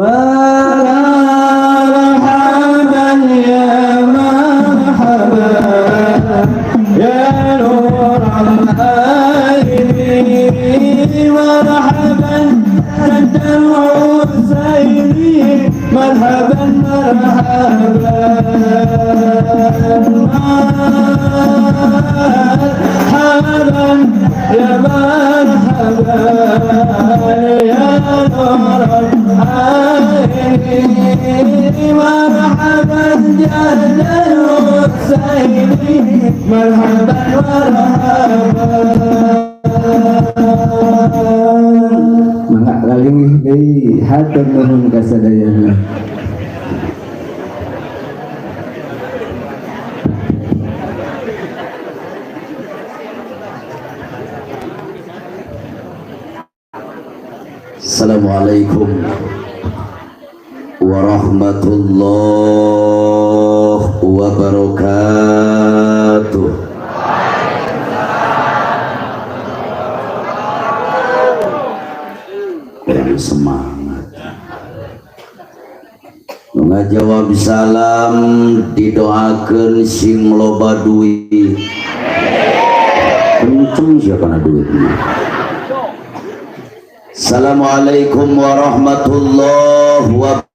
مرحبا يا مرحبا يا نور عيني مرحبا أنت الحسيني مرحبا مرحبا مرحبا يا مرحبا يا نور عيني مرحبا جد الحسيني مرحبا مرحبا mangga lalingih deui hatur nuhun kasadayana. Assalamualaikum warahmatullahi wabarakatuh. Kurang semangat. Ngajawab salam didoakeun sing loba duit. Kenceng sia kana duitnya. Assalamualaikum warahmatullahi wabarakatuh.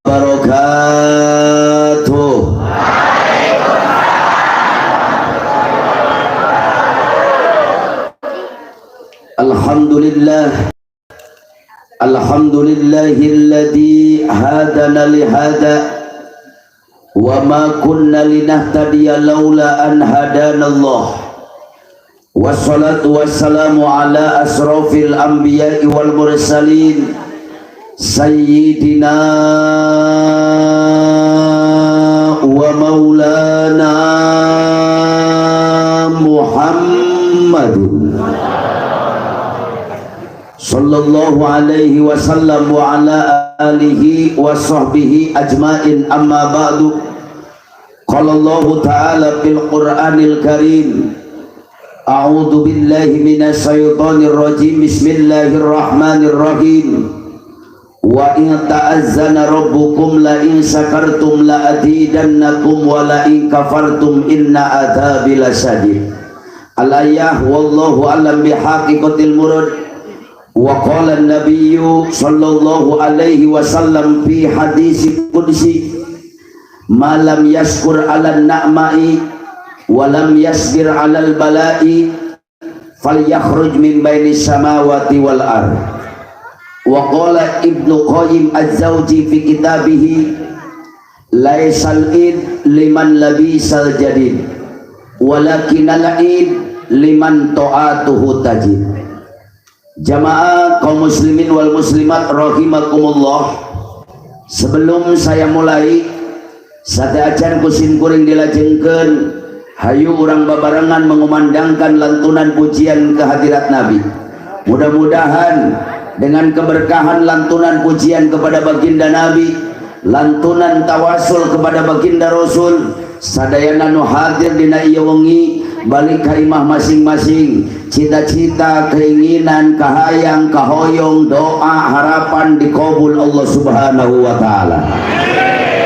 Alhamdulillah, alhamdulillahilladzi hadana lihada wa ma kunna linahtadiya laula an hadanallah. Wassalatu wassalamu ala asrafil anbiya'i wal mursalin sayyidina wa maulana Muhammadun sallallahu alaihi wasallam wa ala alihi wa sahbihi ajmain, amma ba'du. Qala Allah ta'ala fil Qur'anil Karim, a'udzu billahi minasy syaithanir rajim, bismillahirrahmanirrahim. Wa in ta'azzana rabbukum la in syakartum la azidannakum wa la in kafartum inna adzabi lasyadid. Al-ayah wallahu alam bihaqiqatil murad. Wa qala an-nabiyyu sallallahu alaihi wasallam fi hadits qudsi, ma lam yashkur 'alan na'ma'i walam yasbir 'alal bala'i falyakhruj min bainis samawati wal ard. Wa qala Ibnu Qayyim Az-Zawji fi kitabihi laisal id liman labisal jadid walakinal id liman ta'atuhu tajid. Jamaah kaum muslimin wal muslimat rahimakumullah, sebelum saya mulai sadeacan kusin kuring dilajengkeun hayu urang babarengan mengumandangkan lantunan pujian kehadirat Nabi. Mudah-mudahan dengan keberkahan lantunan pujian kepada baginda Nabi, lantunan tawasul kepada baginda Rasul, sadayana nu hadir dina ieu wengi balik ka imah masing-masing, cita-cita, keinginan, kahayang, kahoyong, doa, harapan dikabul Allah Subhanahu wa taala.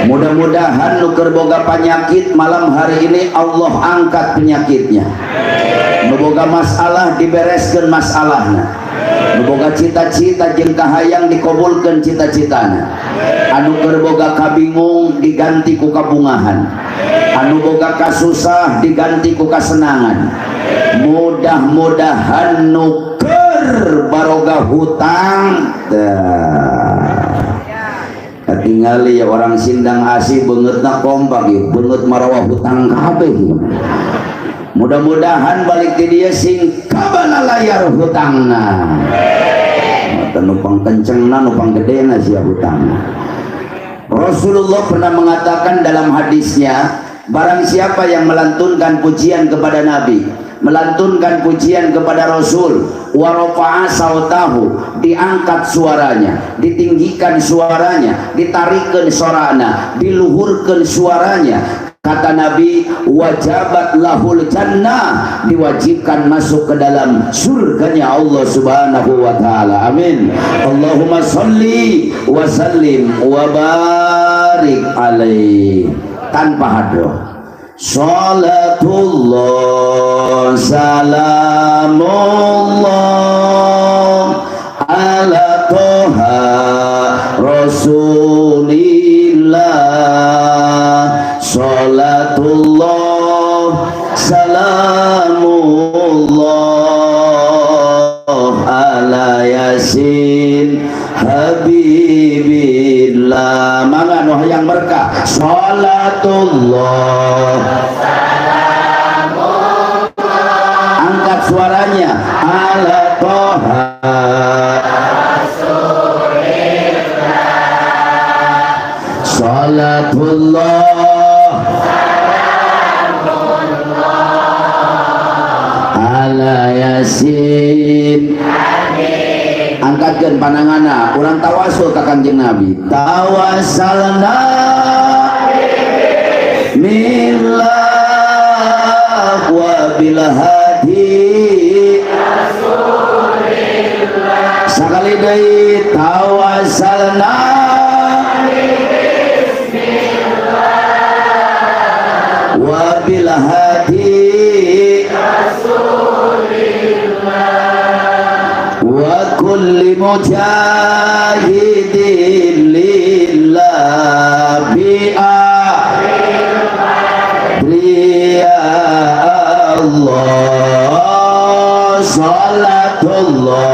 Mudah-mudahan nu keur boga penyakit malam hari ini Allah angkat penyakitnya. Nu boga masalah dibereskeun masalahna. Nu boga cita-cita jeung kahayang dikabulkeun cita-citana. Anu keur boga kabingung diganti ku kabungahan. Anu boga kasusah diganti ku kasenangan. Mudah-mudahan nu keur baroga hutang katingali ya orang sindang asih beungeutna kompak ieu beungeut marawah hutang kabeh. Mudah-mudahan balik ti dieu sing kabana layar hutangna. Mata nupang kencengna nupang gedena sia hutangna. Rasulullah pernah mengatakan dalam hadisnya, barang siapa yang melantunkan pujian kepada Nabi, melantunkan pujian kepada Rasul, wa rafa'a sautahu, diangkat suaranya, ditinggikan suaranya, ditarikeun sorana, diluhurkeun suaranya, Kata Nabi, wajabat lahul jannah, diwajibkan masuk ke dalam surganya Allah Subhanahu wa taala. Amin. Allahumma sholli wa sallim wa barik alaihi. Tanpa hadroh. Salatullah salamullah ala toha rasulillah. Salatullah salamullah ala yasin habibillah. Mangga noh yang berkah. Salatullah salamullah, angkat suaranya, ala toha salatullah ala yasin. Angkatkan pandanganna, urang tawasul ka Kanjeng Nabi. Tawassalna billah wa bil hadi rasulillah. Sakali deui tawassalna wa bil hadi wa kulli mujahidin lillah bi'adriya Allah. Salatullah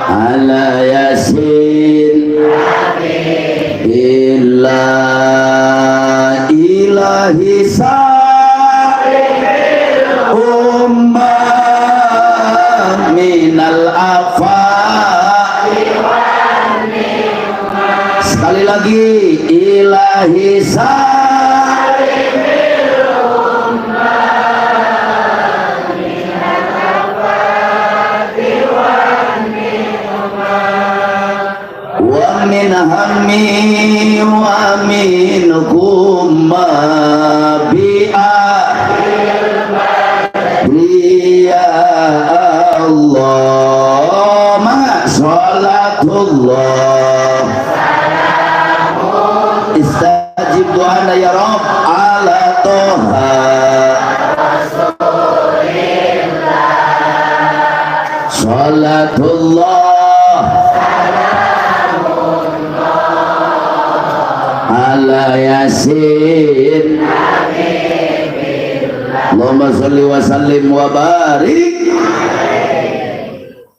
ala yasin illa ilahi sa'il ummah minal afai. Sekali lagi, ilahi sa'il wa min hammi wa min kumma bi'adriya Allah. Maka salatullah istajib doana ya Rabb ala toha salatullah ala yasin. Allahumma sholli wa sallim wa barik.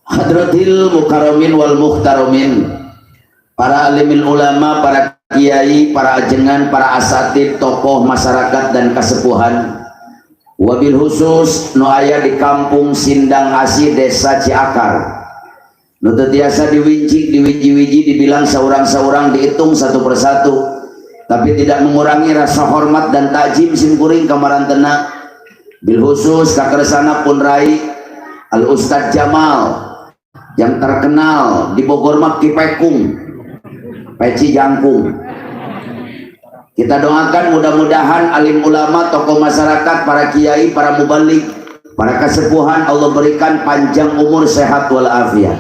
Hadratil mukarramin wal muhtaramin, para alimil ulama, para kiai, para ajengan, para asatid, tokoh masyarakat dan kasepuhan, wabil khusus nu aya di kampung Sindang Asih desa Ciakar, nu teu tiasa diwinci, diwiji-wiji, dibilang saurang-saurang, dihitung satu persatu, tapi tidak mengurangi rasa hormat dan takjim simkuring kamarantena. Bil khusus kakersana pun rai Al Ustadz Jamal yang terkenal di Bogor mah Kipekung, Peci Jangkung. Kita doakan mudah-mudahan alim ulama, tokoh masyarakat, para kiai, para mubalik, para kesepuhan Allah berikan panjang umur, sehat walafiat.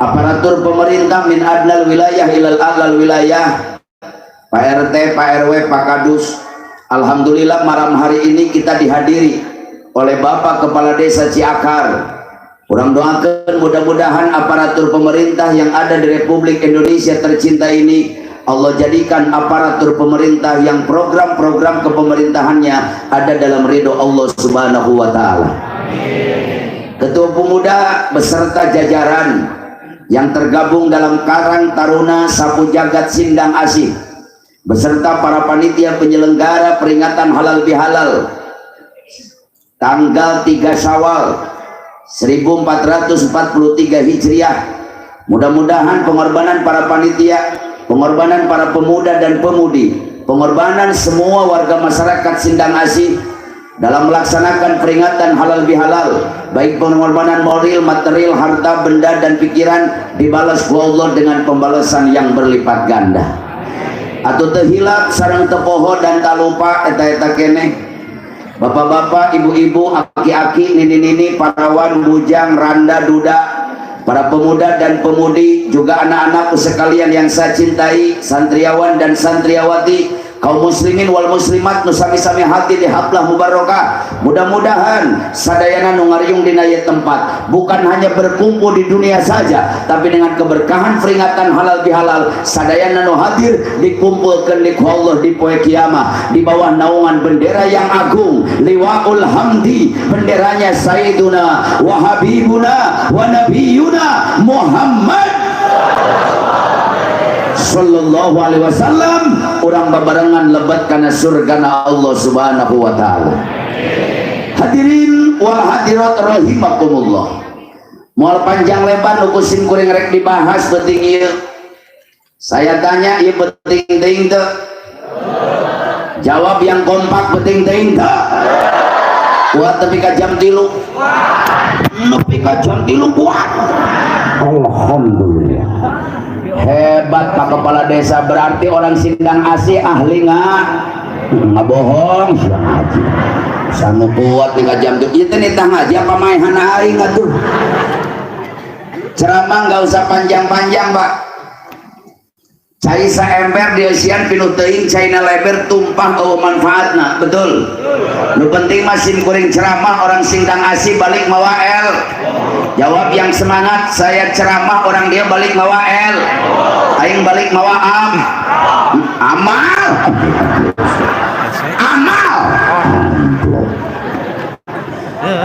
Aparatur pemerintah min adlal wilayah ilal adlal wilayah, Pak RT, Pak RW, Pak Kadus, alhamdulillah malam hari ini kita dihadiri oleh Bapak Kepala Desa Ciakar. Kurang doakan mudah-mudahan aparatur pemerintah yang ada di Republik Indonesia tercinta ini, Allah jadikan aparatur pemerintah yang program-program kepemerintahannya ada dalam ridho Allah Subhanahu wa Ta'ala. Ketua Pemuda beserta jajaran yang tergabung dalam Karang Taruna Sapu Jagat Sindang Asih beserta para panitia penyelenggara peringatan halal bihalal tanggal 3 Syawal 1443 Hijriah. Mudah-mudahan pengorbanan para panitia, pengorbanan para pemuda dan pemudi, pengorbanan semua warga masyarakat Sindang Asih dalam melaksanakan peringatan halal bihalal, baik pengorbanan moral, material, harta, benda dan pikiran dibalas ku Allah dengan pembalasan yang berlipat ganda. Atuh teu hilap sareng teu poho dan tak lupa eta keneh bapak-bapak, ibu-ibu, aki-aki, nini-nini, parawan, bujang, randa, duda, para pemuda dan pemudi, juga anak-anakku sekalian yang saya cintai, santriawan dan santriawati, kaum muslimin wal muslimat nu sami-sami hati di haplah mubarakah. Mudah-mudahan sadayana nu ngariung dina ieu tempat bukan hanya berkumpul di dunia saja, tapi dengan keberkahan peringatan halal bihalal sadayana nu hadir dikumpulkeun di Allah di poe kiamah di bawah naungan bendera yang agung, liwaul hamdi, benderanya sayyiduna wa habibuna wa nabiyuna Muhammad sallallahu alaihi wasallam, urang babarengan lebat kana surgana Allah subhanahu wa ta'ala. Hadirin wal hadirat rahimakumullah, moal panjang lebar nu kusim kuring rek dibahas penting ieu. Saya tanya ieu penting teuing teu? Jawab yang kompak, penting teuing teu? Kuat tapi ka jam 3. Nepi ka jam 3 kuat. Alhamdulillah. Hebat Pak Kepala Desa, berarti orang Sindang Asih ahli nggak bohong. Sanu kuat tinggal jam tuh itu nih tang aja apa maihan aing atuh. Ceramah nggak usah panjang-panjang Pak. Cai saember di usian pinuh teuing caina leber tumpah eueuh manfaatna, betul. Nu penting masin kuring ceramah orang Sindang Asih balik mawael. Jawab yang semangat, saya ceramah orang dia balik mawael. Aing balik mawaam. Amal. Amal.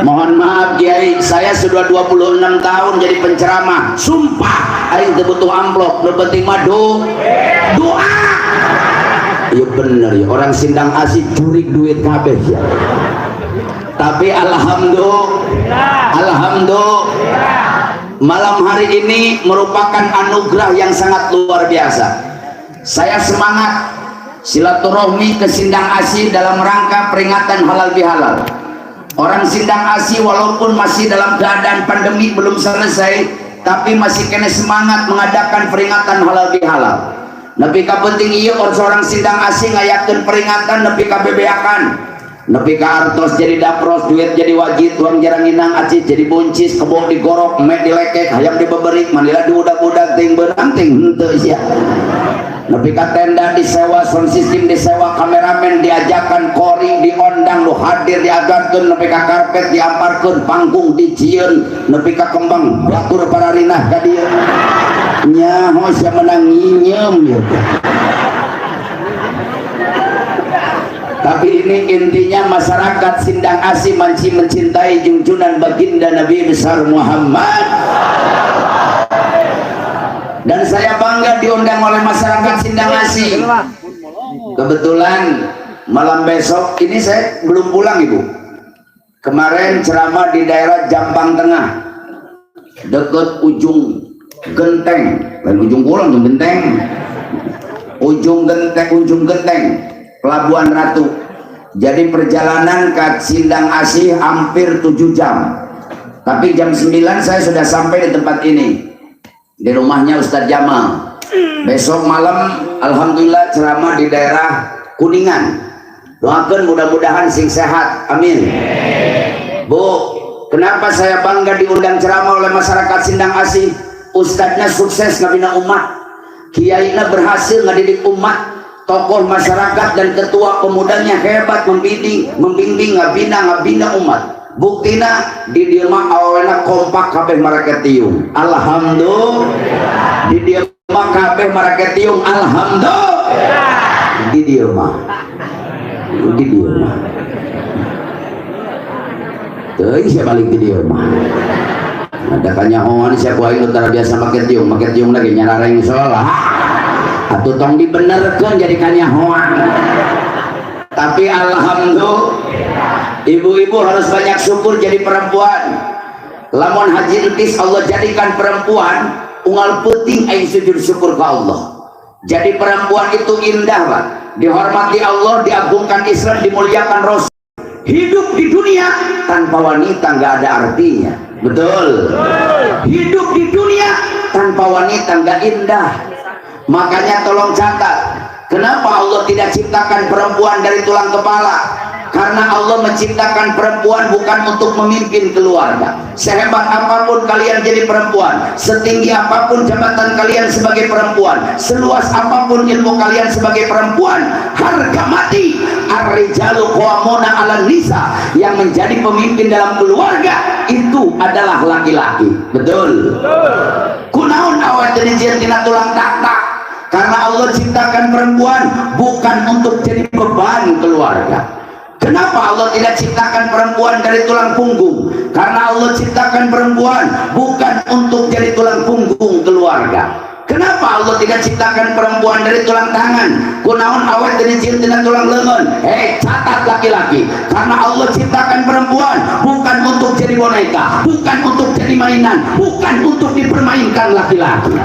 Mohon maaf Kiai, saya sudah 26 tahun jadi penceramah. Sumpah aing teu butuh amplop, nu penting mah doa. Iya bener ya, orang Sindang Asih jurig duit kabeh ya. Tapi alhamdulillah, malam hari ini merupakan anugerah yang sangat luar biasa. Saya semangat silaturahmi ke Sindang Asih dalam rangka peringatan halal bihalal. Orang Sindang Asih walaupun masih dalam keadaan pandemi belum selesai, tapi masih kena semangat mengadakan peringatan halal bihalal. Nepi ka penting ieu orang Sindang Asih ngayakeun peringatan nepi ka bebeakan, nepi ka artos jadi dapros, duit jadi wajib, tuang jarang inang, acis jadi buncis, kebo digorok, mek dilekek, hayam dibeberik, manila diudak-udak, ting benang ting henteu sia. Nepi ka tenda disewa, sound system disewa, kameramen diajakan, kori diondang, lu hadir diagarkeun, nepi ka karpet diamparkeun, panggung dicieun, nepi ka kembang batur pararinah ka dieu. Nyaho sia menang nyinyem ya. Tapi ini intinya masyarakat Sindang Asih masih mencintai junjungan baginda Nabi besar Muhammad. Dan saya bangga diundang oleh masyarakat Sindang Asih. Kebetulan malam besok ini saya belum pulang Ibu. Kemarin ceramah di daerah Jampang Tengah, dekat ujung Genteng, lain ujung kulon, ujung Genteng, ujung Genteng, Pelabuhan Ratu. Jadi perjalanan ke Sindang Asih hampir 7 jam. Tapi jam 9 saya sudah sampai di tempat ini, di rumahnya Ustadz Jamal. Besok malam alhamdulillah ceramah di daerah Kuningan. Doakan mudah-mudahan sing sehat, amin. Bu, kenapa saya bangga diundang ceramah oleh masyarakat Sindang Asih? Ustadznya sukses ngabina umat, kiainya berhasil ngadidik umat, tokoh masyarakat dan ketua pemudanya hebat membimbing ngabina umat. Buktina di dieu mah awalna kompak kabeh maraketiung. Alhamdulillah. Di dieu mah kabeh maraketiung. Alhamdulillah. Di dieu mah. Teuing sia balik di dieu mah. Ada kanyahoan siapa aing utara biasa make tiung lagi nyarareng sholat. Atuh tong dibenerkeun jadi kanyahoan. Tapi alhamdulillah, ibu-ibu harus banyak syukur jadi perempuan. Lamun haji entis Allah jadikan perempuan, unggal penting aing sujud syukur ke Allah. Jadi perempuan itu indah, Pak. Dihormati Allah, diagungkan Islam, dimuliakan Rasul. Hidup di dunia tanpa wanita nggak ada artinya. Betul. Hidup di dunia tanpa wanita nggak indah. Makanya tolong catat, kenapa Allah tidak ciptakan perempuan dari tulang kepala? Karena Allah menciptakan perempuan bukan untuk memimpin keluarga. Sehebat apapun kalian jadi perempuan, setinggi apapun jabatan kalian sebagai perempuan, seluas apapun ilmu kalian sebagai perempuan, harga mati. Ar-rijalu qawwamuna 'alan nisa. Yang menjadi pemimpin dalam keluarga itu adalah laki-laki. Betul. Kunaon awet dijieun tina tulang tak. Karena Allah ciptakan perempuan bukan untuk jadi beban keluarga. Kenapa Allah tidak ciptakan perempuan dari tulang punggung? Karena Allah ciptakan perempuan bukan untuk jadi tulang punggung keluarga. Kenapa Allah tidak ciptakan perempuan dari tulang tangan? Kunaon awet dari tina tulang lengan. Catat laki-laki. Karena Allah ciptakan perempuan bukan untuk jadi boneka, bukan untuk jadi mainan, bukan untuk dipermainkan laki-laki.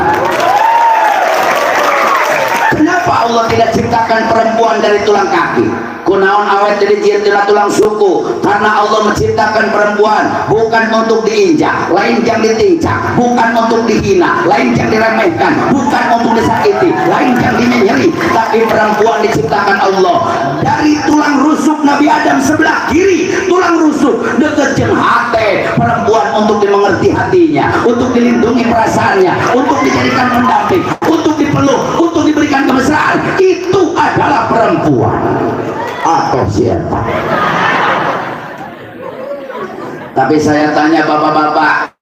Kenapa Allah tidak ciptakan perempuan dari tulang kaki? Kunaon awet dari tulang suku. Karena Allah menciptakan perempuan bukan untuk diinjak, lain yang ditincak, bukan untuk dihina, lain yang diremehkan, bukan untuk disakiti, lain yang dinyenyeri. Tapi perempuan diciptakan Allah dari tulang rusuk Nabi Adam sebelah kiri, tulang rusuk deket jeung hate. Perempuan untuk dimengerti hatinya, untuk dilindungi perasaannya, untuk dijadikan pendamping, untuk dipeluk, untuk diberikan kemesraan. Itu adalah perempuan. Atau siapa? Tapi saya tanya bapak-bapak,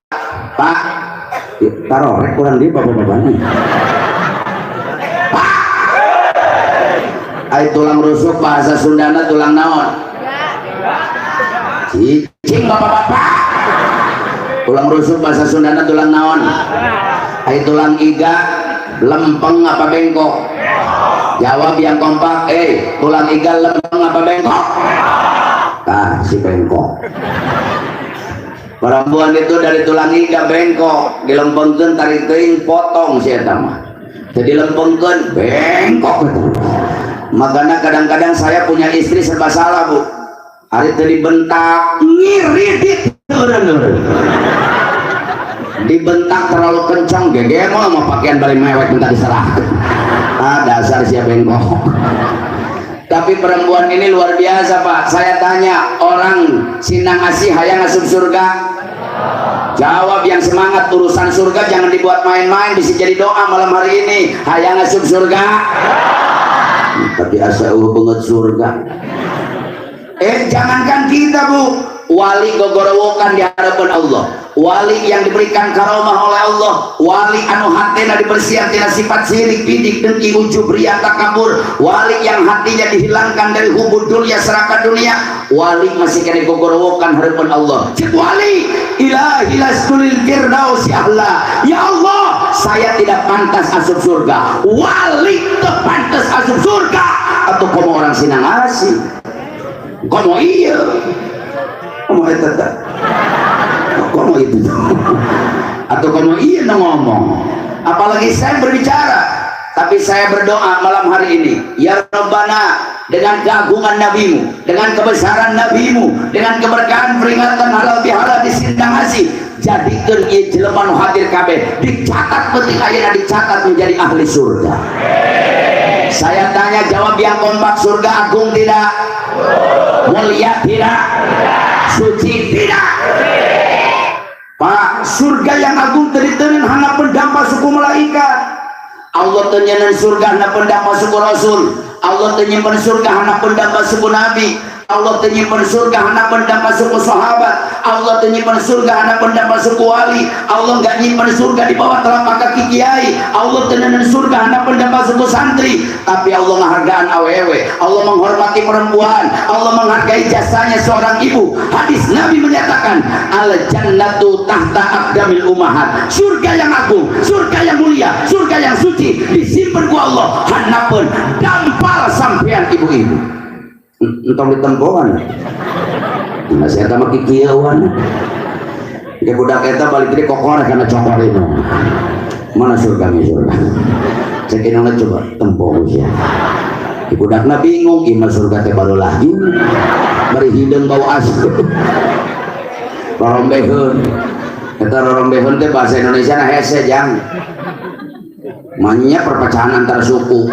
Pak, taruh kurang di bapak-bapaknya. Pak, ay tulang rusuk bahasa Sundana tulang naon? Cicing bapak-bapak. Tulang rusuk bahasa Sundana tulang naon? Ay tulang iga, lempeng apa bengkok? Jawab yang kompak. Tulang iga lempeng apa bengkok? Si bengkok. Perempuan itu dari tulang iga bengkok, dilempengkeun tarik teuing potong si eta mah. Jadi lempengkeun bengkok itu. Makanya kadang-kadang saya punya istri serba salah, Bu. Ari teu dibentak, ngiridit eureun. Dibentak terlalu kencang, gegem mah pakaian balik mewek minta diserahkan. Dasar siapa bengkok. Tapi perempuan ini luar biasa, Pak. Saya tanya, orang sinang asih hayang asup surga? Jawab yang semangat. Urusan surga jangan dibuat main-main, bisa jadi doa malam hari ini. Hayang asup surga? Tapi asa banget surga. Jangankan kita, Bu, wali gogorowokan di hadapan Allah, wali yang diberikan karomah oleh Allah, wali anu hatena dibersihan tina sifat sirik, bidik, dengki, ujub, riya, takabur, wali yang hatinya dihilangkan dari hubud dunia, serakah dunia, wali masih kena gogorowokan hadapan Allah. Cik wali, ilahi laskulil firdaus ya Allah. Ya Allah, saya tidak pantas asup surga. Wali terpantas asup surga. Atau kamu orang sinang asih? Kamu iya? Kamu itu tak? Kamu itu? Atau kamu iya ngomong? Apalagi saya berbicara, tapi saya berdoa malam hari ini, ya Rabbana, dengan keagungan Nabimu, dengan kebesaran Nabimu, dengan keberkahan peringatan halal bihalal di sindang asih, jadikan ieu jelema nu hadir kabeh dicatat penting ayeuna, dicatat menjadi ahli surga. Saya tanya, jawab yang kompak, surga agung tidak? Mulia tidak? Suci tidak? Pak, surga yang agung teriteun hana pendampa suku malaikat. Allah tenyeun surga hana pendampa suku rasul. Allah tenyimpen surga hana pendampa suku nabi. Allah tenyimpen surga hana pendampa suku sahabat. Allah tenyimpen surga hana pendampa suku wali. Allah enggak nyimpen surga di bawah telapak kaki kiai. Allah tenyimpen surga hana pendampa suku santri. Tapi Allah menghargaan awewe. Allah menghormati perempuan. Allah menghargai jasanya seorang ibu. Hadis Nabi menyatakan, al jannatu tahta aqdamil ummahat. Surga yang agung, surga yang mulia, surga yang suci disimpan ku Allah hanapeun dampal sampean ibu-ibu. Entong ditempohan. Nah, saya sama kikieuan. Dia budak eta balik deui kokor karena cokor itu. Mana surga nih surga? cek inongna coba tempoh ya budakna bingung iman surga teh baru lagi bari hideung bau asap rorombeheun eta rorombeheun teh bahasa Indonesia na hese jang manya perpecahan antar suku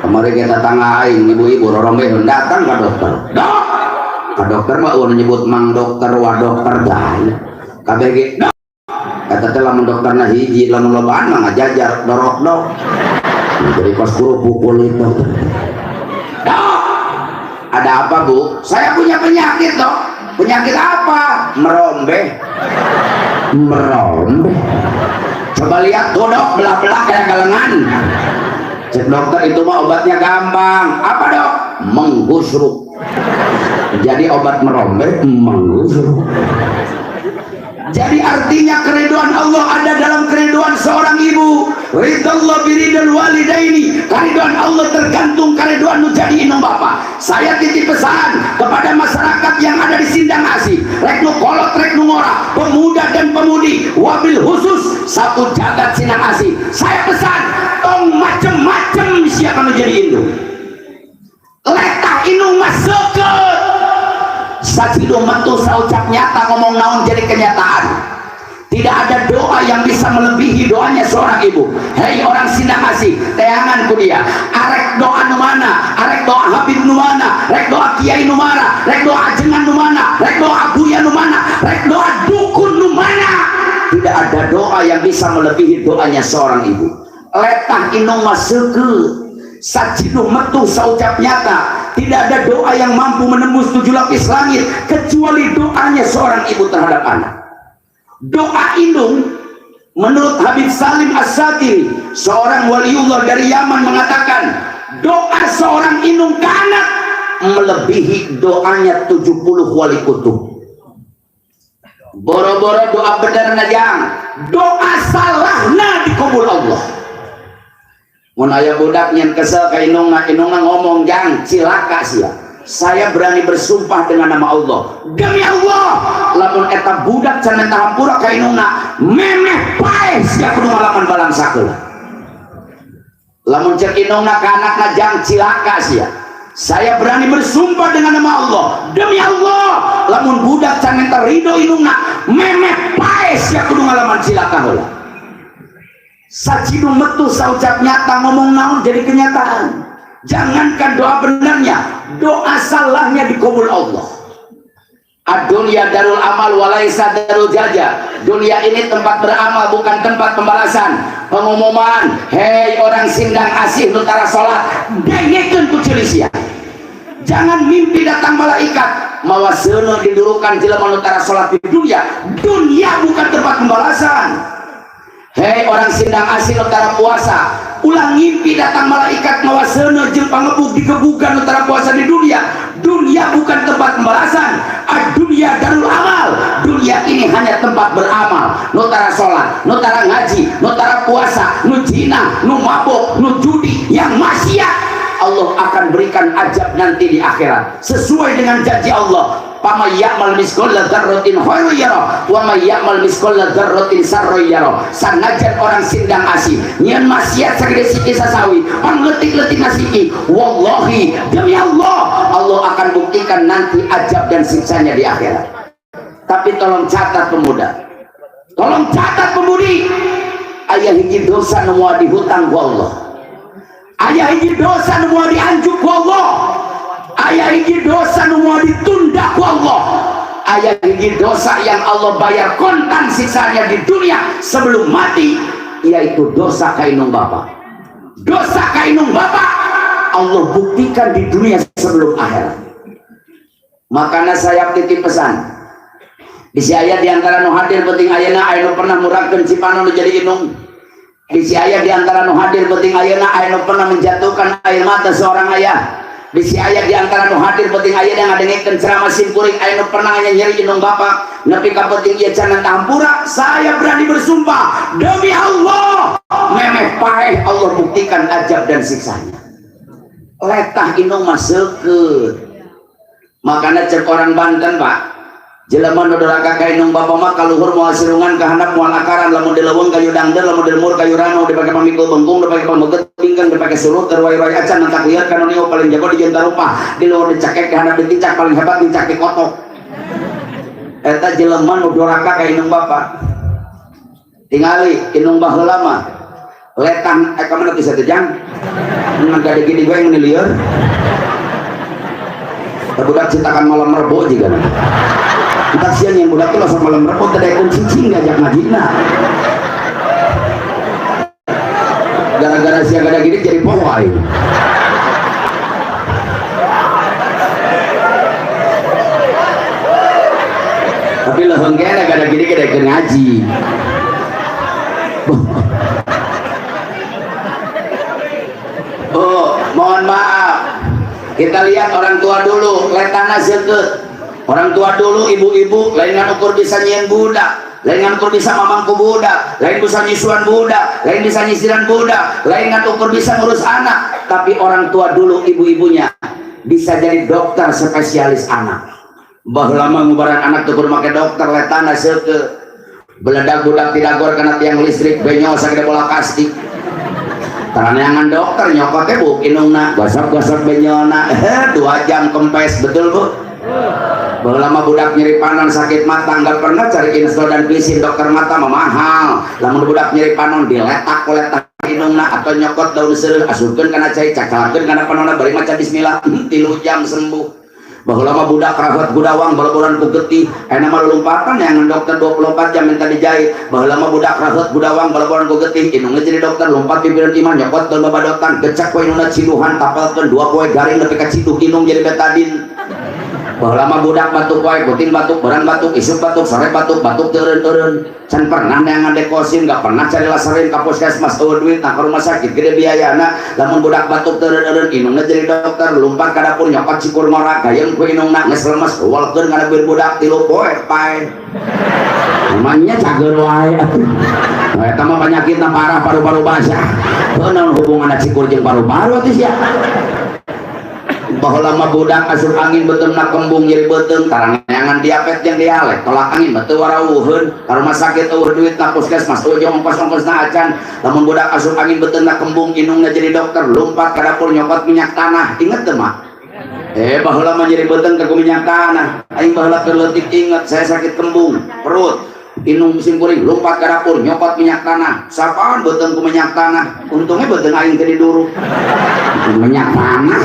kemarin kita tangga aing ibu-ibu rorombeheun datang ke dokter ke dokter mah udah nyebut mang dokter wa dokter dah KBG kata teh lamun dokterna hiji lamun lobaan mah ngajajar dorok dok jadi pas guru pukul itu dok ada apa bu? Saya punya penyakit dok. Penyakit apa? Merombeh coba lihat tuh dok belah-belah kayak galengan cek dokter itu mah obatnya gampang apa dok? Menggusruk jadi obat merombeh menggusruk jadi artinya keriduan Allah ada dalam keriduan seorang ibu. Ridallah biridal walidaini. Keriduan Allah tergantung keriduan nu jadi inung bapak. Saya titip pesan kepada masyarakat yang ada di Sindang Asih, rek nu kolot rek nu ngora, pemuda dan pemudi, wabil khusus satu jagat Sindang Asih. Saya pesan tong macem-macem siapa menjadi indung. Letah inung maseukeun. Sajidu metu saucap nyata ngomong naon jadi kenyataan. Tidak ada doa yang bisa melebihi doanya seorang ibu. Hei orang Sindang Asih, teangan ku dia. Arek doa nu mana? Arek doa Habib nu mana? Rek doa Kiai nu mana? Rek doa ajengan nu mana? Rek doa Buya nu mana? Rek doa dukun nu mana? Tidak ada doa yang bisa melebihi doanya seorang ibu. Letah inung maseukeun. Sajidu metu saucap nyata. Tidak ada doa yang mampu menembus 7 lapis langit kecuali doanya seorang ibu terhadap anak. Doa indung menurut Habib Salim As-Satiri, seorang waliullah dari Yaman, mengatakan doa seorang indung ke anak melebihi doanya 70 wali kutub. Boro-boro doa bener najang, doa salahna dikabul Allah. Mun aya budak nyen kesel ka inungna ngomong jang cilaka sia. Saya berani bersumpah dengan nama Allah. Demi Allah, lamun eta budak can menta hampura ka inungna, memeh pae sia kudu ngalaman balang sakeul. Lamun cek inungna ka anakna jang cilaka sia. Saya berani bersumpah dengan nama Allah. Demi Allah, lamun budak can menta ridho inungna, memeh pae sia kudu ngalaman cilaka heula. Sajidu metu saucap nyata ngomong naon jadi kenyataan. Jangankan doa benarnya, doa salahnya dikabul Allah. Ad-dunya darul amal walaisa darul jaja. Dunia ini tempat beramal bukan tempat pembalasan. Pengumuman, hei orang Sindang Asih nu tara salat, dengekeun ku cilisia. Jangan mimpi datang malaikat mawa seuneut didurukan jelema nu tara salat di dunia. Dunia bukan tempat pembalasan. Hei orang Sindang Asih utara puasa, ulang ngimpi datang malaikat mawa seuneut jeung pangebuk digebugan utara puasa di dunia. Dunia bukan tempat pembalasan. Ad-dunya darul amal. Dunia ini hanya tempat beramal. Nu tara salat, nu tara ngaji, nu tara puasa, nu zina, nu mabok, nu judi, yang maksiat, Allah akan berikan ajab nanti di akhirat sesuai dengan janji Allah. Pama ya'mal misqala dzarratin khairan yara wa may ya'mal misqala dzarratin sarran yara. Sanajan orang Sindang Asih nyeun maksiat sagede siki sasawi pangleutik-leutik nasiki, wallahi demi Allah, Allah akan buktikan nanti ajab dan siksanya di akhirat. Tapi tolong catat pemuda, tolong catat pemudi, aya hiji dosa nu moal dihutang ku Allah, aya hiji dosa nu moal dianjuk ku Allah, aya hiji dosa nu moal ditunda ku Allah, aya hiji dosa yang Allah bayar kontan siksanya di dunia sebelum mati, yaitu dosa kainung bapak. Dosa kainung bapak Allah buktikan di dunia sebelum akhirat. Makanya saya titip pesan, bisi aya diantara nu hadir penting ayeuna aya nu pernah muragkeun cipano nu jadi inung. Bisi aya diantara nu hadir penting ayeuna aya nu pernah menjatuhkan air mata seorang ayah. Bisi aya diantara nu hadir penting ayeuna ngadengkeun ceramah simkuring aya nu pernah nyeri inung bapak. Nepi ka penting ieu can hampura, saya berani bersumpah demi Allah, memeh paeh Allah buktikan ajab dan siksanya. Letah inung maseukeun. Makanya cek orang Banten Pak, jelema nu doraka ka indung bapa mah kaluhur moal sirungan ka handap moal akaran lamun dileuweung kayu dangder lamun dilmur kayu rano dipake pamikul bengkung dipake pameget pinggang dipake surut terwai-wai acan nantak lieur kana niu paling jago di jeung tarupa di luar dicakek ka handap dicicak paling hebat dicak di kotok eta jelema nu doraka ka indung bapa tingali indung baheula mah letang ka mana teh satejang ngan gade gini gue yang lieur budak citakan malam rebo juga kita siang yang budak itu langsung malam rebo tadi pun cicing ngajak ngajina gara-gara siang ada gini jadi pohon tapi leheng kena ada gini kita ngaji oh mohon maaf kita lihat orang tua dulu letana seukeut orang tua dulu ibu-ibu lain ngan ukur bisa nyieun budak lain ngan ukur bisa mamangku budak lain bisa nyisuan budak lain bisa nyisiran budak lain ngan ukur bisa ngurus anak tapi orang tua dulu ibu-ibunya bisa jadi dokter spesialis anak baheula mah ngubaran anak tukur make dokter letana seukeut beledak budak tidagor kana tiang listrik benyol sagede bola kastik tanganangan dokter nyokotnya bu inungna gosok-gosok benyolna 2 jam kempes betul bu bahwa lama budak nyeri panon sakit mata nggak pernah cari install dan pisin dokter mata mahal lamun budak nyeri panon diletak inungna atau nyokot daun sereh asukeun kana cai cakalakeun kana panonna bari maca bismillah 3 jam sembuh bahwa lama budak rahat gudawang balaburan ku getih nama lompatan yang dokter 24 jam minta dijahit bahwa lama budak rahat gudawang balaburan ku getih inungna jadi dokter lompat pipiran iman nyokot daun babadotan gecak ku inungna ciduhan tapalkeun 2 poe garing nepi ka ciduh inung jadi betadin bahwa lama budak batuk poe puting batuk beran batuk isuk batuk sore batuk teureun can pernah neangan dekosin gak pernah cari laserin ka puskesmas eueuh duit nah ke rumah sakit gede biayana lamun budak batuk teureun inungna jadi dokter lompat ka dapur nyokot cikur ngora gayeng ku inungna geus lemes walkeun kana budak 3 poe pae namanya cager wae eta mah penyakitna parah paru-paru basah naon hubunganna cikur jeung paru-paru atuh sia bahwa lama budak asup angin betul nak kembung jadi betul karangangan diapet yang dialek tolak angin betul warawuhun ke rumah sakit duit na puskesmas jong ongkos na acan lamun budak asup angin betul nak kembung inungnya jadi dokter lompat ke dapur nyokot minyak tanah inget tuh mak bahwa lama jadi betul ke minyak tanah aing bahwa terletik inget saya sakit kembung perut inung musim kuring lompat ke dapur nyokot minyak tanah sapaan betul ke minyak tanah untungnya betul aing tadi dulu minyak tanah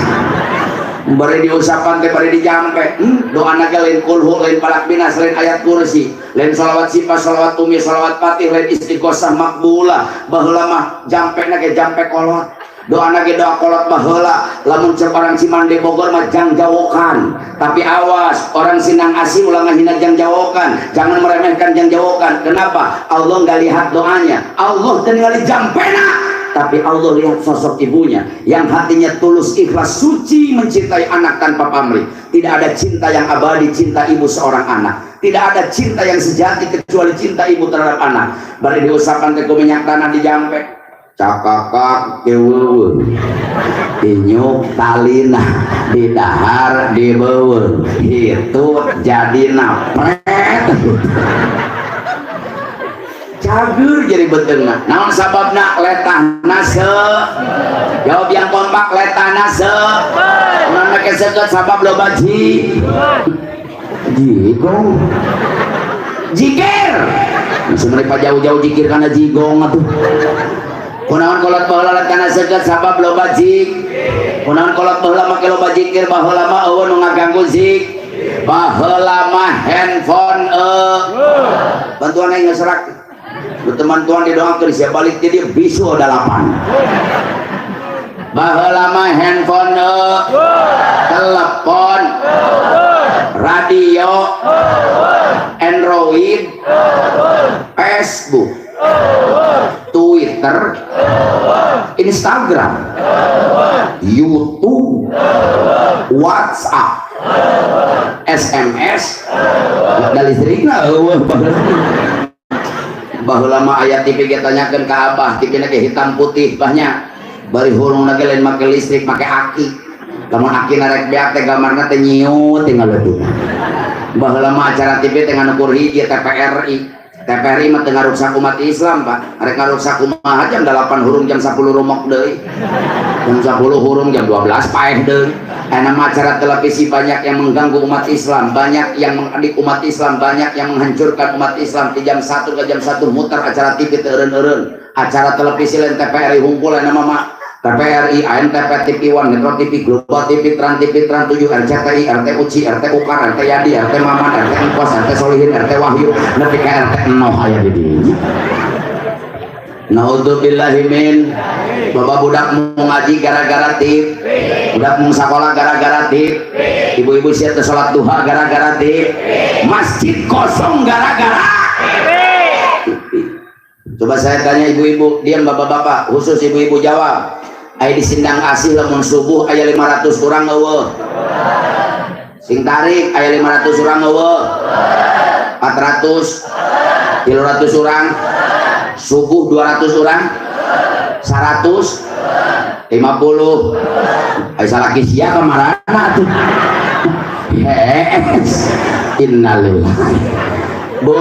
bari diusapan teh bari dijampe doa naga lain kulhu lain palak binas lain ayat kursi lain salawat sifat salawat tumi salawat patih lain istighosah makbulah baheula mah jampe na ge jampe kolot doa nage doa kolot baheula lamun cek orang Cimande Bogor mah jang jawokan tapi awas orang Sinang Asih ulah ngahina jang jawokan jangan meremehkan jang jawokan kenapa Allah nggak lihat doanya Allah teu ningali jampena tapi Allah lihat sosok ibunya yang hatinya tulus ikhlas suci mencintai anak tanpa pamrih tidak ada cinta yang abadi cinta ibu seorang anak tidak ada cinta yang sejati kecuali cinta ibu terhadap anak bari diusapan ke minyak tanah di jampe cakakak keweuweung dinyuk talina di dahar dibeuweung itu jadina pret cager jadi betengna naon sababna letahna jawab yang kompak letahna urang make seukeut sabab loba jigong jikir sebenarnya jauh-jauh jikir karena jigong atuh kunaon kolot baheula letahna seukeut sabab loba kunaon kolot baheula make loba jikir baheula mah eueuh nu ngaganggu baheula mah handphone bantuan aing ngeserak teman Tuhan didoakan siap balik jadi bisu 8 baheula mah handphone telepon radio Android Facebook Twitter Instagram YouTube WhatsApp SMS dari listrikna baheula mah aya TV ge tanyakeun ka Abah TV na ge hitam putih banyak bari hurung lagi lain make listrik make aki lamun aki narek beak teh gamarna teh nyiut tinggal leutuna baheula mah acara TV teh nganukur hiji TPRI mah teu ngaruksak umat Islam Pak arek ngaruksak kumaha jam 8 hurung jam 10 rumok deui jam 10 hurung jam 12 paeh deui nama acara televisi banyak yang mengganggu umat Islam, banyak yang mengadik umat Islam, banyak yang menghancurkan umat Islam. Di jam 1 ke jam 1 muter acara TV teureun-eureun, acara televisi lain TPRI humpul nama mah TPRI, ANTV, TV One, Metro TV, Global TV, Trans TV, Trans 7, RCTI, RT UCI, RT Ukar, RT Yadi, RT Maman, RT Engkos, RT Solihin, RT Wahyu, nepi ka RT Enoh aya di dieu. Naudzubillahi min. Bapak budak mau ngaji gara-gara tip, budak mau sekolah gara-gara tip, ibu-ibu siap sholat duha gara-gara tip, masjid kosong gara-gara. Coba saya tanya ibu-ibu, diam bapak-bapak, khusus ibu-ibu jawab. Aya di Sindang Asih lamun subuh aya 500 urang eueuh. Sing tarik aya 500 urang eueuh. 400 300 urang. Subuh 200 urang. 150 aya salaki sia kamarana tuh. Innalillahi. Bu,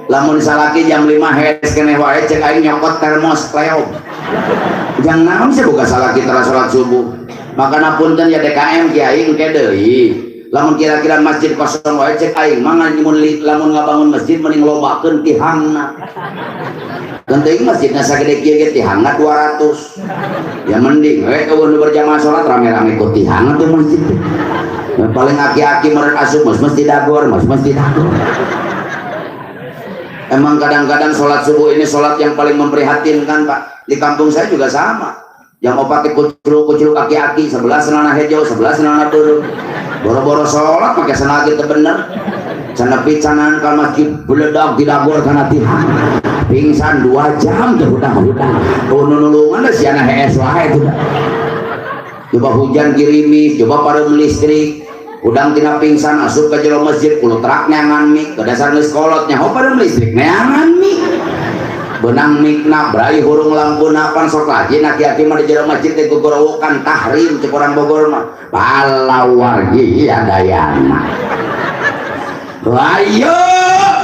lamun salaki jam 5 hes keneh wae cek aing nyokot termos kleop. Jangan naon sih buka salaki tara salat subuh. Makana punten ya DKM kiai engke deui. Lamun kira-kira masjid kosong wae cek aing mah lamun ngabangun masjid mending lobakeun tihangna. Penting masjidnya sagede kieu ge tihangna 200. Ya mending we eueuh berjamaah salat rame-rame ku tihang tuh masjid. Yang paling aki-aki meureun asup mesti dagor, mesti dagor. Emang kadang-kadang sholat subuh ini sholat yang paling memprihatinkan Pak. Di kampung saya juga sama. Yang opati kucuruk aki-aki, sebelah senana hijau, sebelah senana biru. Boro-boro sholat pakai senana gitu bener. Canepi canan ke masjid beledak didagor karena tihang. Pingsan 2 jam tuh hutang-hutang. Nulungan dah siana HS wae itu dah. Coba hujan kirimis, coba parum listrik. Udang tina pingsan asup ke jero masjid kulo terak neangan mik ke dasar geus kolotnya ho parum listrik neangan mik. Benang mikna brai hurung lampuna pan sok lagi aki-aki mah di jero masjid teh gogorowokan tahrim cek orang Bogor mah. Palawargi adayana. Ayo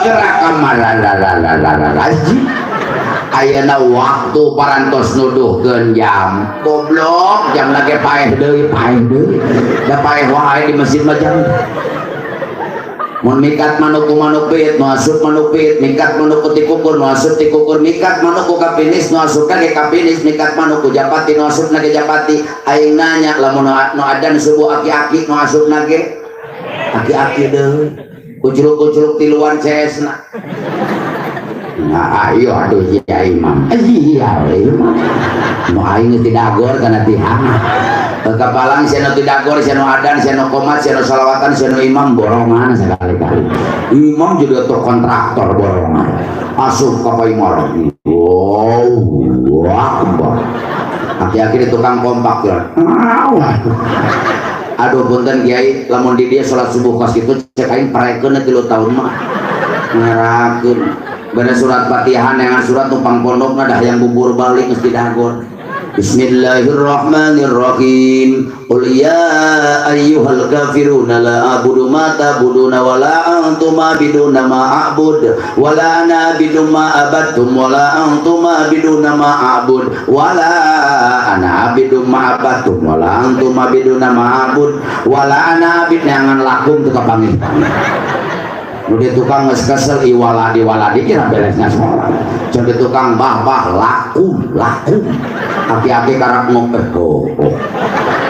gerak kamaralalalalalalalaji. Ayeuna waktu parantos nuduhkeun jam goblok jam lagi paeh deui da paeh wae di masjid mah jam mun mikat manuk ku manuk pit nu asup manuk pit mikat manuk ku tikukur nu asup tikukur mikat manuk ku kapinis nu asup ka ge kapinis mikat manuk ku japati nu asup na ge japati aing nanya lamun nu adan subuh aki-aki nu asup na ge aki-aki deui kuculuk-kuculuk tiluan cesna. Nah, ayo aduh ya imam. Iya imam. Nu aing tidak gor kana tihang. Kepalang sia nu tidak gor, sia nu adan, sia nu qomat, sia nu shalawatan, sia nu imam borongan sekali-kali. Imam juga tuh kontraktor borongan. Asup ka paimor. Wow, akbar. Aki-aki di tukang kompak ya. Aduh punten kiai, lamun di dia salat subuh kos kitu cek aing parekeun 3 tahun mah. Ngarakeun beda surat Fatihah dengan surat tumpang pondok dah yang bubur balik mesti dagor. Bismillahirrahmanirrahim. Qul ya ayyuhal kafiruna la a'budu ma ta'buduna wa la antum a'biduna ma a'bud wa la ana a'budu ma abattum wa la antum a'biduna ma a'bud wa la ana a'budu ma abattum wa la antum a'biduna ma a'bud wa la ana a'bid jangan lakum teu kapangih. Udah tukang nges-kesel iwaladi kira beresnya sholat. Jadi tukang bah lakum aki-aki karak ngopet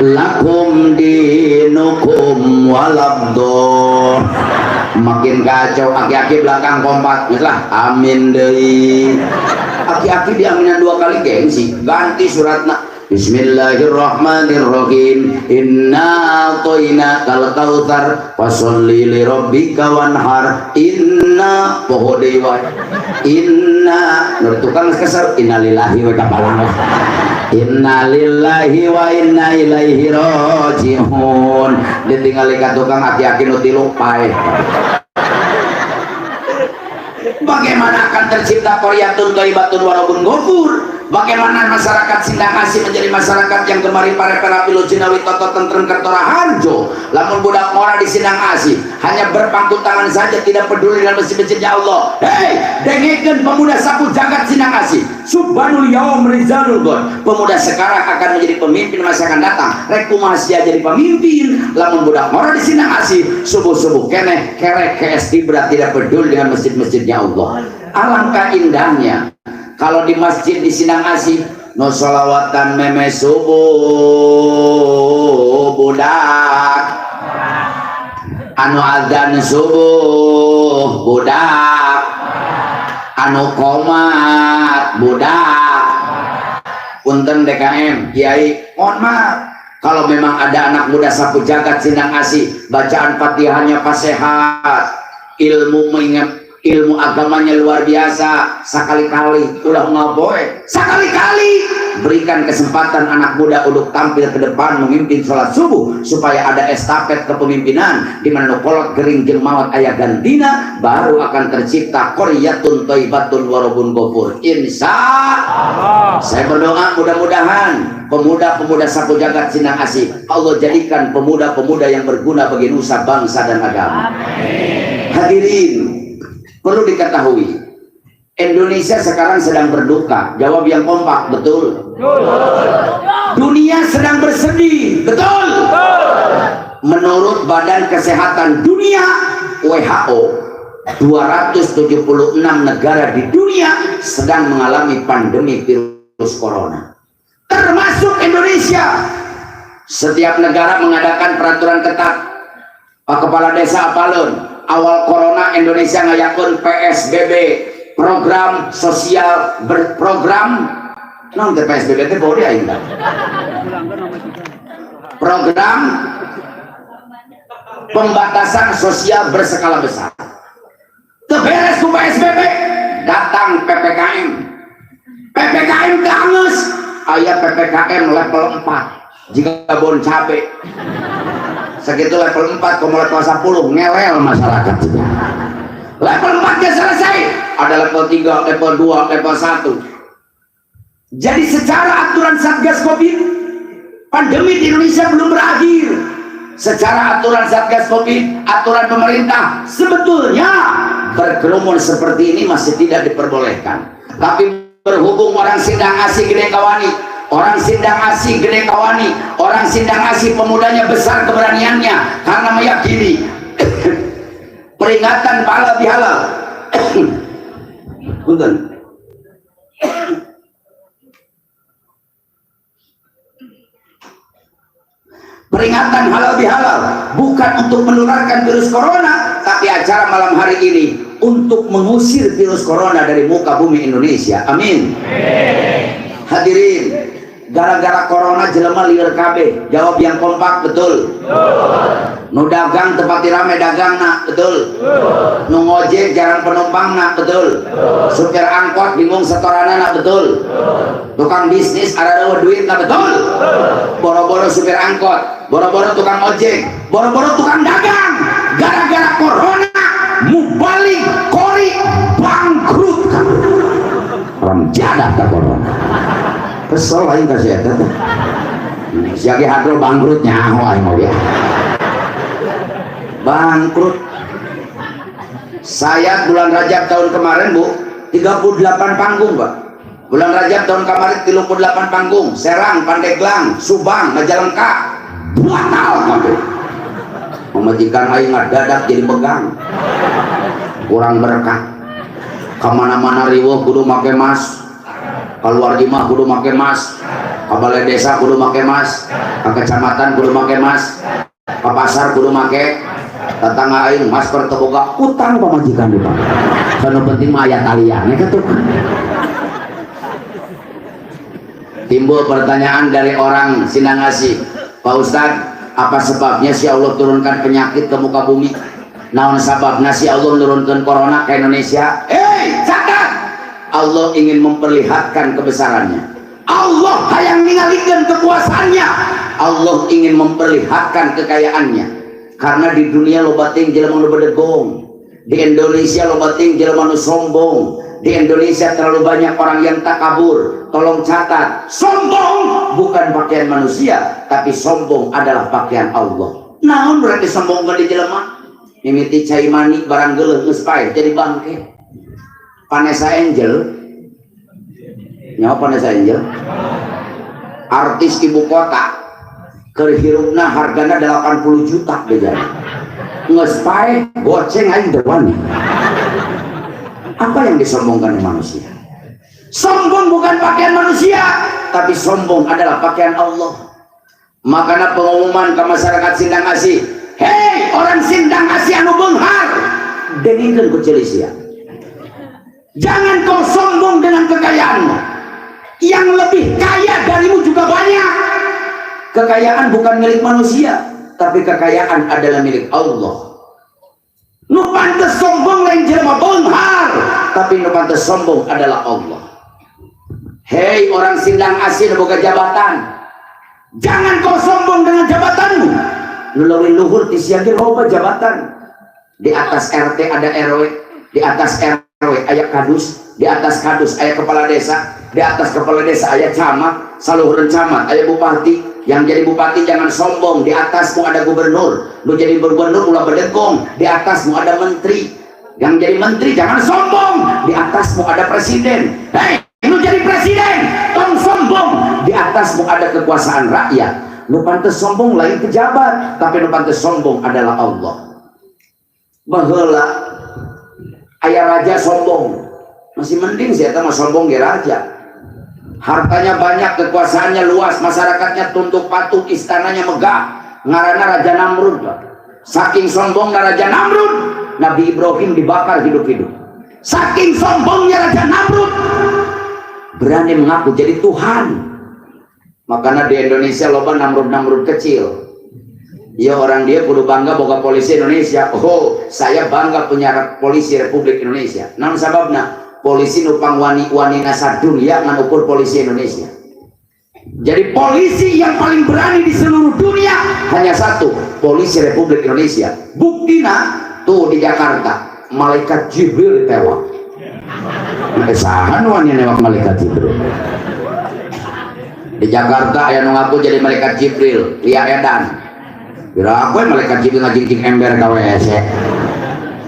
lakum dinukum walabdo. Makin kacau aki-aki belakang kompak lah amin deui. Aki-aki diaminan 2 kali gengsi ganti suratna. Bismillahirrahmanirrahim. Inna a'tainakal kautsar fasholli li rabbika wanhar. Inna poho deui wae. Inna nur tukang kesel innalillahi wa kapalang. Innalillahi wa inna ilaihi raji'un. Ditinggali ka tukang aki-aki nu 3 paeh. Bagaimana akan tercipta qaryatun thayyibatun wa rabbun ghafur? Bagaimana masyarakat Sindangasi menjadi masyarakat yang kemarin para pilu jinawi toto tentrem kertora harjo. Lamun budak mora di Sindangasi hanya berpangku tangan saja, tidak peduli dengan masjid-masjidnya Allah. Hei, dengekeun pemuda sapu jagat Sindangasi. Subhanul yaum rizalul god. Pemuda sekarang akan menjadi pemimpin masa akan datang. Rek kumaha sia jadi pemimpin. Lamun budak mora di Sindangasi subuh-subuh keneh kerek ke istibra, tidak peduli dengan masjid-masjidnya Allah. Alangkah indahnya kalau di masjid di Sindangasi no sholawatan meme subuh budak, anu adzan subuh budak, anu qomat budak. Punten DKM Kiai, mohon maaf kalau memang ada anak muda sapu jagat Sindangasi, bacaan Fatihahnya fasihat, ilmu agamanya luar biasa, sekali-kali udah ngaboy, sekali-kali berikan kesempatan anak muda untuk tampil ke depan memimpin sholat subuh supaya ada estafet kepemimpinan di mana kolot gering jeung mawat aya gantina, baru akan tercipta qaryatun thayyibatun warabun ghafur. Insya Allah saya berdoa mudah-mudahan pemuda-pemuda sapu jagat Sindangasi Allah jadikan pemuda-pemuda yang berguna bagi nusa bangsa dan agama. Amin. Hadirin, perlu diketahui Indonesia sekarang sedang berduka. Jawab yang kompak, betul? Dunia sedang bersedih, betul? Menurut Badan Kesehatan Dunia WHO, 276 negara di dunia sedang mengalami pandemi virus corona, termasuk Indonesia. Setiap negara mengadakan peraturan ketat. Pak Kepala Desa apalun, awal corona Indonesia ngayakun PSBB, program sosial berprogram non PSBB itu boleh aing program pembatasan sosial berskala besar. Teberes ku PSBB, datang PPKM. PPKM geus aya PPKM level 4 jika bon cabe segitu level 4 ke level 10 ngelel masyarakat juga. Level 4 nya selesai, ada level 3, level 2, level 1. Jadi secara aturan Satgas Covid, pandemi di Indonesia belum berakhir. Secara aturan Satgas Covid, aturan pemerintah, sebetulnya berkerumun seperti ini masih tidak diperbolehkan. Tapi berhubung orang Sindangasi gede kawani, orang Sindangasi gede kawani, orang Sindangasi pemudanya besar keberaniannya karena meyakini peringatan pahala bihalal. Punten. Peringatan halal bihalal bukan untuk menularkan virus corona, tapi acara malam hari ini untuk mengusir virus corona dari muka bumi Indonesia. Amin. Hadirin, gara-gara corona jelema lieur kabeh. Jawab yang kompak, betul? Nu dagang tepati rame dagangna, betul? Nu ngojek jarang penumpangna, betul? Supir angkot bingung setoranana, betul? Tukang bisnis ada duitna, betul? Boro-boro supir angkot, boro-boro tukang ojek, boro-boro tukang dagang. Gara-gara corona mubalik kori bangkrut kan. Orang jadah ke corona. Kesel aing ka sia teh. Siagi hadro bangkrut nyaho aing mah ya. Bangkrut. Saya bulan Rajab tahun kemarin, Bu, 38 panggung, Pak. Bulan Rajab tahun kemarin 38 panggung, Serang, Pandeglang, Subang, Majalengka. Batal kabeh. Pemajikan aing ngadadak jadi pegang. Kurang berkah. Kamana-mana riweuh kudu make mas. Keluar imah kudu make mas, ke balai desa kudu make mas, ke kecamatan kudu make mas, ke pasar kudu make. Tetangga aing mas perteboga utang pamajikan di Pak. Karena penting mah aya taliannya gitu. Timbul pertanyaan dari orang Sindangasi, Pak Ustadz, apa sebabnya si Allah turunkan penyakit ke muka bumi? Naon sababna si Allah menurunkan corona ke Indonesia? Catat! Allah ingin memperlihatkan kebesarannya. Allah hayang ningalikeun kekuasaannya. Allah ingin memperlihatkan kekayaannya. Karena di dunia loba teuing jelema nu bedegong. Di Indonesia lo bating jelema nu sombong. Di Indonesia terlalu banyak orang yang takabur. Tolong catat, sombong bukan pakaian manusia, tapi sombong adalah pakaian Allah. Naon berarti sombong di jelema? Mimiti cai mani barang geuleuh geus paeh jadi bangke. Vanessa Angel. Nyawa Vanessa Angel. Artis ibu kota. Keur hirupna hargana 80 juta bejan. Geus paeh goceng aing dewan. Apa yang disombongkan manusia? Sombong bukan pakaian manusia, tapi sombong adalah pakaian Allah. Makanya pengumuman ke masyarakat Sindang Asih, hei orang Sindang Asih anu beunghar, dengikeun ku Cilisia. Jangan kau sombong dengan kekayaanmu. Yang lebih kaya darimu juga banyak. Kekayaan bukan milik manusia, tapi kekayaan adalah milik Allah. Nu pantes sombong lain jelema beunghar, tapi nu pantes sombong adalah Allah. Hei orang Sindang Asih nu boga jabatan, jangan kau sombong dengan jabatanmu. Nu leuwih luhur ti sia ge loba jabatan. Di atas RT ada RW, di atas RW aya kadus, di atas kadus aya kepala desa, di atas kepala desa aya camat, saluhureun camat aya bupati. Yang jadi bupati jangan sombong, di atasmu ada gubernur. Lu jadi gubernur ulah berdengkong, di atasmu ada menteri. Yang jadi menteri jangan sombong, di atasmu ada presiden. Hei, lu jadi presiden, tong sombong, di atasmu ada kekuasaan rakyat. Lu pantes sombong lain pejabat, tapi lu pantes sombong adalah Allah. Baheula aya raja sombong, masih mending sih eta mah sombong ge raja. Hartanya banyak, kekuasaannya luas, masyarakatnya tunduk patuh, istananya megah. Ngaranna Raja Namrud. Saking sombongnya Raja Namrud, Nabi Ibrahim dibakar hidup-hidup. Saking sombongnya Raja Namrud, berani mengaku jadi Tuhan. Makanya di Indonesia loba Namrud-Namrud kecil. Ya orang dia kudu bangga boga polisi Indonesia. Oh, saya bangga punya polisi Republik Indonesia. Namun sababna polisi nupang wani-wanina sadunia mengukur polisi Indonesia. Jadi polisi yang paling berani di seluruh dunia hanya satu, polisi Republik Indonesia. Buktina tuh di Jakarta malaikat Jibril ditewak. Kesahan wani newak malaikat Jibril. Di Jakarta aya nu ngaku jadi malaikat Jibril, Lia Edan. Kira aku malaikat Jibril ngajing ember ka WC.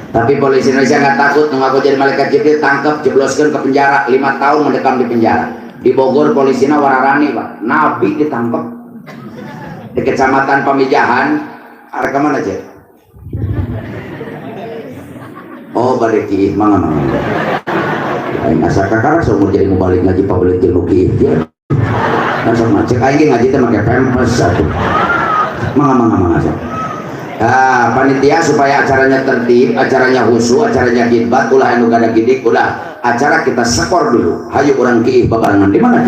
Tapi polisi Indonesia nggak takut, mengaku jadi malaikat Jibril, tangkap, jebloskan ke penjara 5 tahun mendekam di penjara. Di Bogor polisinya wararani pak, Nabi ditangkap di kecamatan Pamijahan. Arek kemana aja? Oh balik ki, mana? Aing asa kakak seumur jadi mau balik ngaji pabalik ilmu ki. Langsung macet, aing ngaji teh make pempes satu. Mana. Nah, panitia supaya acaranya tertib, acaranya khusyuk, acaranya khidmat, ulah anu gada gidik, ulah acara kita skor dulu. Hayu orang kiih babarengan di mana?